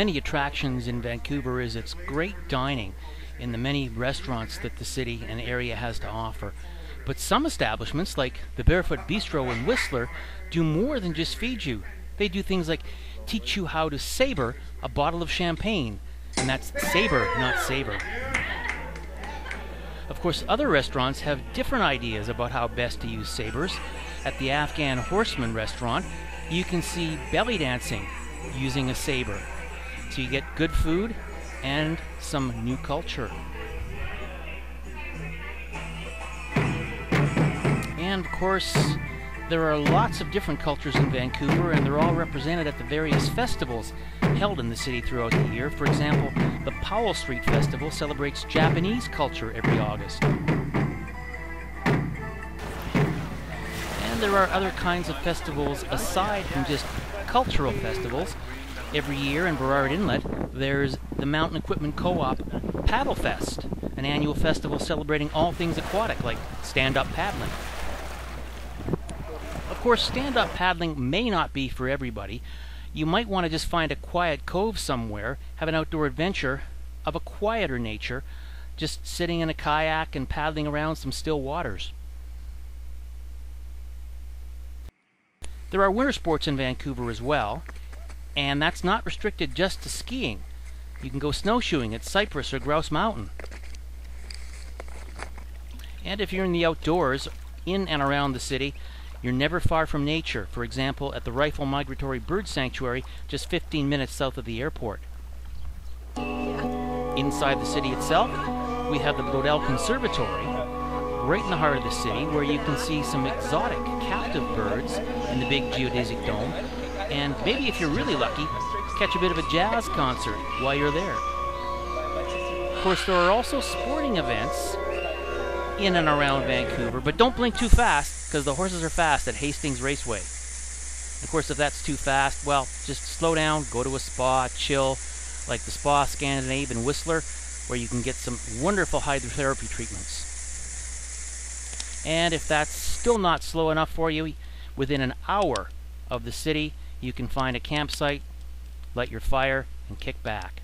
many attractions in Vancouver is its great dining in the many restaurants that the city and area has to offer. But some establishments, like the Barefoot Bistro in Whistler, do more than just feed you. They do things like teach you how to saber a bottle of champagne. And that's saber, not savor. Of course, other restaurants have different ideas about how best to use sabers. At the Afghan Horseman restaurant, you can see belly dancing using a saber. So you get good food and some new culture. And of course, there are lots of different cultures in Vancouver, and they're all represented at the various festivals held in the city throughout the year. For example, the Powell Street Festival celebrates Japanese culture every August. And there are other kinds of festivals aside from just cultural festivals. Every year in Burrard Inlet, there's the Mountain Equipment Co-op Paddle Fest, an annual festival celebrating all things aquatic, like stand-up paddling. Of course, stand-up paddling may not be for everybody. You might want to just find a quiet cove somewhere, have an outdoor adventure of a quieter nature, just sitting in a kayak and paddling around some still waters. There are winter sports in Vancouver as well, and that's not restricted just to skiing. You can go snowshoeing at Cypress or Grouse Mountain. And if you're in the outdoors, in and around the city, you're never far from nature. For example, at the Rifle Migratory Bird Sanctuary, just 15 minutes south of the airport. Inside the city itself, we have the Brodell Conservatory, right in the heart of the city, where you can see some exotic captive birds in the big geodesic dome, and maybe if you're really lucky, catch a bit of a jazz concert while you're there. Of course, there are also sporting events in and around Vancouver, but don't blink too fast, because the horses are fast at Hastings Raceway. Of course, if that's too fast, well, just slow down, go to a spa, chill, like the Spa Scandinave in Whistler, where you can get some wonderful hydrotherapy treatments. And if that's still not slow enough for you, within an hour of the city, you can find a campsite, light your fire, and kick back.